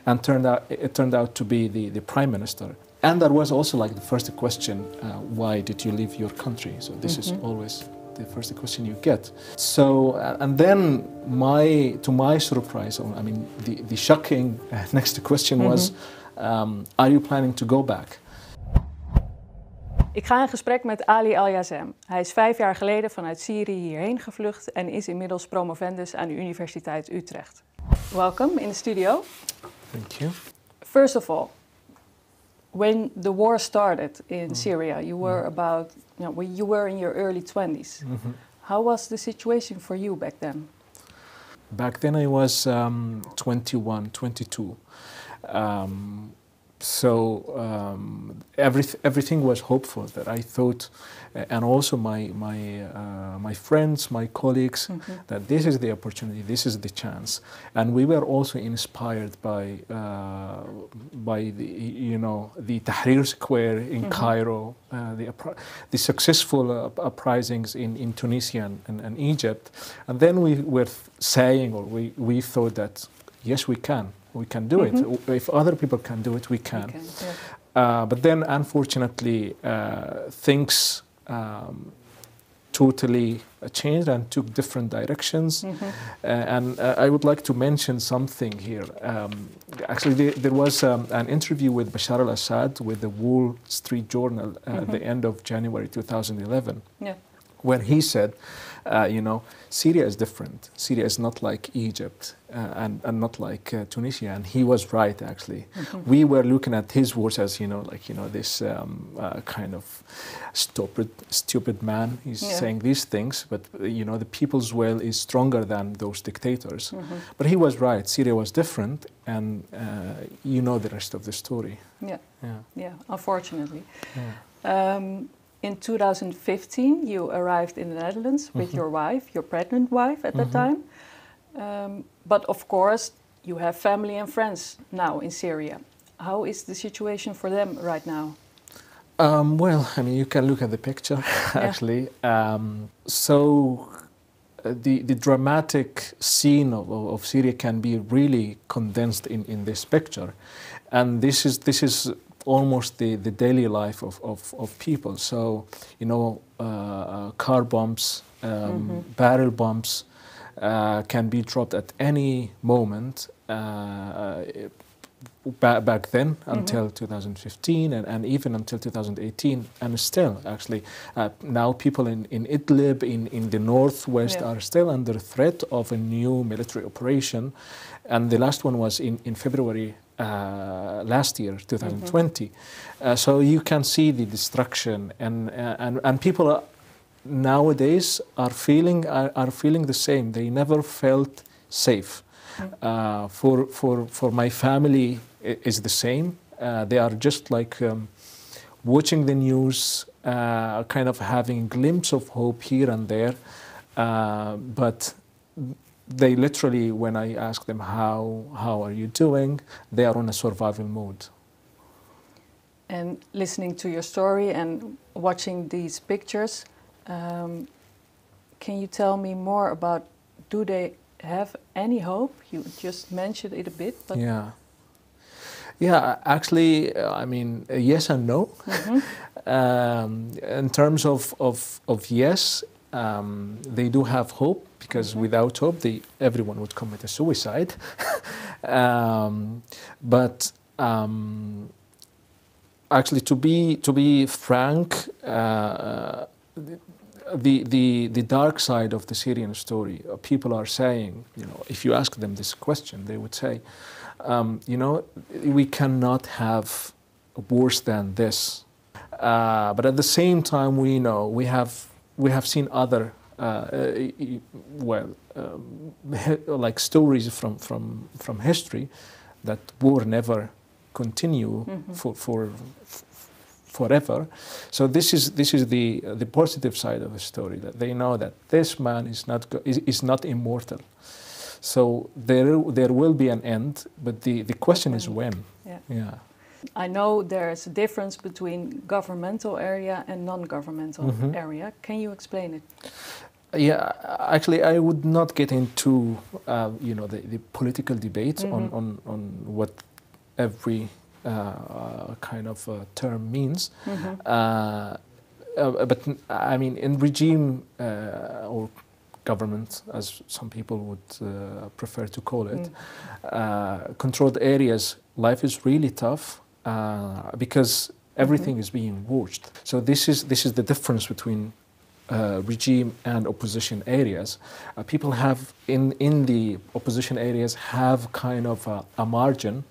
and it turned out to be the prime minister. And that was also like the first question, why did you leave your country? So this is always the first question you get. So, and then to my surprise, I mean, the shocking next question was, are you planning to go back? Ik ga in gesprek met Ali Aljasem. Hij is 5 jaar geleden vanuit Syrië hierheen gevlucht en is inmiddels promovendus aan de Universiteit Utrecht. Welcome in the studio. Thank you. First of all, when the war started in Syria, you were in your early 20s. How was the situation for you back then? Back then I was 21, 22. So everything was hopeful, that I thought, and also my friends, my colleagues, that this is the opportunity, this is the chance, and we were also inspired by the Tahrir Square in Cairo, the successful uprisings in Tunisia and Egypt, and then we were saying, or we thought that yes, we can. We can do it. If other people can do it, we can. But then, unfortunately, things totally changed and took different directions. And I would like to mention something here. Actually, there was an interview with Bashar al-Assad with the Wall Street Journal at the end of January 2011. When he said, Syria is different. Syria is not like Egypt and not like Tunisia. And he was right, actually. We were looking at his words as, this kind of stupid man. He's saying these things, but, the people's will is stronger than those dictators. But he was right. Syria was different, and the rest of the story. Yeah, unfortunately. In 2015, you arrived in the Netherlands with your wife, your pregnant wife at that time. But of course, you have family and friends now in Syria. How is the situation for them right now? Well, I mean, you can look at the picture, actually. So the dramatic scene of Syria can be really condensed in this picture. And this is almost the daily life of people. So, car bombs, barrel bombs can be dropped at any moment back then until 2015 and even until 2018, and still actually now people in Idlib in the northwest are still under threat of a new military operation, and the last one was in February last year, 2020. So you can see the destruction, and people nowadays are feeling the same. They never felt safe. For my family, is the same. They are just like watching the news, kind of having a glimpse of hope here and there, but they literally, when I ask them how are you doing, they are on a survival mode. And listening to your story and watching these pictures, can you tell me more about, do they have any hope? You just mentioned it a bit, but yeah, actually, I mean, yes and no. In terms of yes, they do have hope, because without hope, everyone would commit a suicide. But actually, to be frank, the dark side of the Syrian story, people are saying, if you ask them this question, they would say, we cannot have worse than this. But at the same time, we know we have seen other like stories from history that war never continue for forever. So this is the positive side of the story, that they know that this man is not immortal. So there will be an end, but the question is when. Yeah. I know there's a difference between governmental area and non-governmental area. Can you explain it? Yeah, actually, I would not get into the political debate on what every kind of term means. But I mean, in regime or government, as some people would prefer to call it, controlled areas, life is really tough because everything is being watched. So this is the difference between regime and opposition areas. People have in the opposition areas have kind of a margin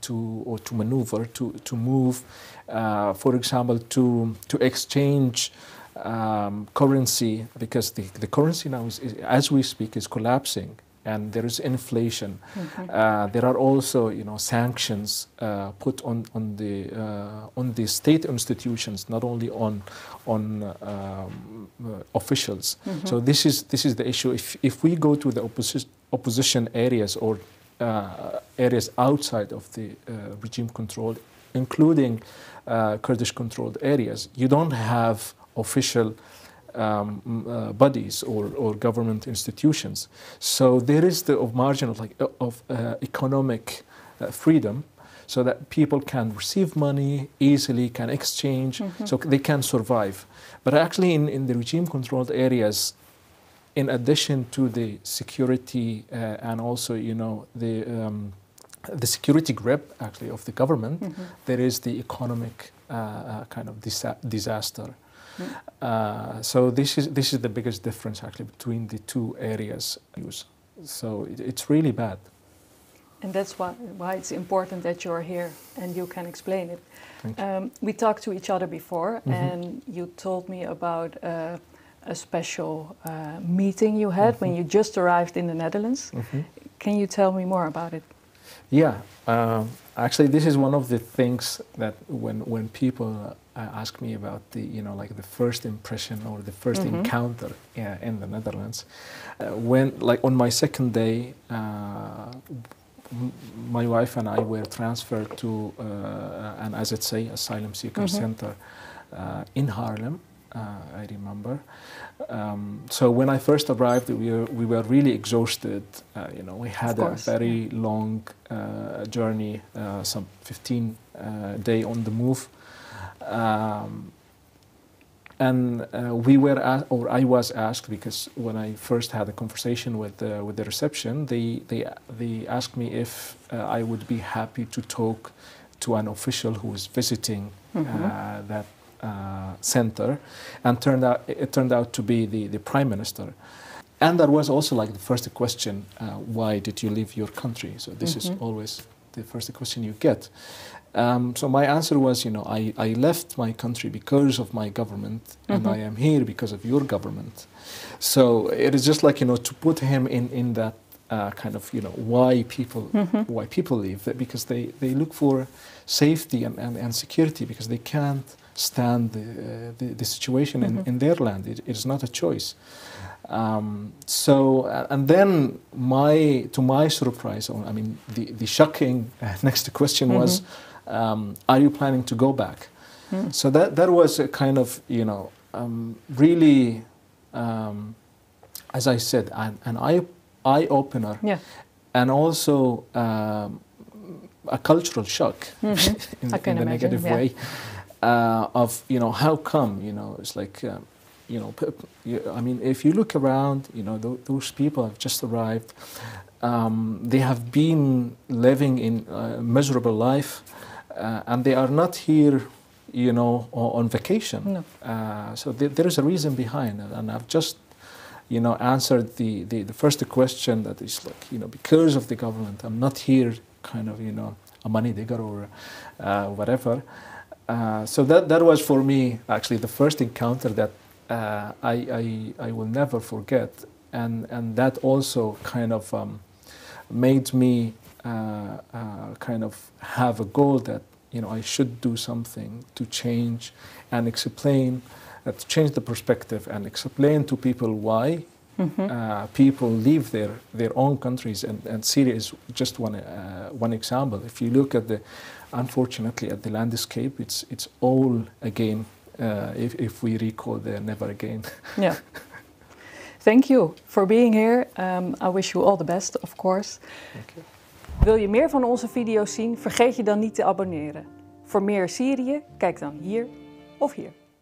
to maneuver, to move, for example, to exchange currency, because the currency now is, as we speak, is collapsing, and there is inflation. There are also, sanctions put on the state institutions, not only on officials. So this is the issue. If we go to the opposition areas or areas outside of the regime control, including Kurdish-controlled areas, you don't have official bodies or government institutions. So there is the margin of economic freedom, so that people can receive money easily, can exchange, so they can survive. But actually in the regime-controlled areas, in addition to the security and also, the security grip actually of the government, there is the economic kind of disaster. So this is the biggest difference actually between the two areas. So it's really bad. And that's why it's important that you're here and you can explain it. We talked to each other before, and you told me about a special meeting you had when you just arrived in the Netherlands. Can you tell me more about it? Yeah, actually, this is one of the things that when people ask me about the the first impression or the first encounter in the Netherlands, when on my second day, my wife and I were transferred to an, as it say, asylum seeker center in Haarlem. I remember. So when I first arrived, we were really exhausted. We had a very long journey, some 15 day on the move, and I was asked, because when I first had a conversation with the reception, they asked me if I would be happy to talk to an official who was visiting that center, and it turned out to be the Prime Minister. And that was also the first question, why did you leave your country? So this is always the first question you get. So my answer was, I left my country because of my government, and I am here because of your government. So it is just to put him in that kind of, why people leave, because they look for safety and security, because they can't stand the situation in their land. It is not a choice. So and then to my surprise, the shocking next question was, are you planning to go back? So that was a kind of really, as I said, an eye opener, and also a cultural shock in the negative way. Of how come it's if you look around, those people have just arrived. They have been living in a miserable life, and they are not here, on vacation. No. So there is a reason behind it, and I've just answered the first question, that is because of the government. I'm not here kind of a money digger or whatever. So that was for me actually the first encounter that I will never forget, and that also kind of made me kind of have a goal that I should do something to change and explain, to change the perspective and explain to people why people leave their own countries, and Syria is just one example. If you look at unfortunately at the landscape, it's all again, if we recall the never again. Yeah. Thank you for being here. I wish you all the best, of course. Thank you. Wil je meer van onze video's zien? Vergeet je dan niet te abonneren. Voor meer Syrië, kijk dan hier of hier.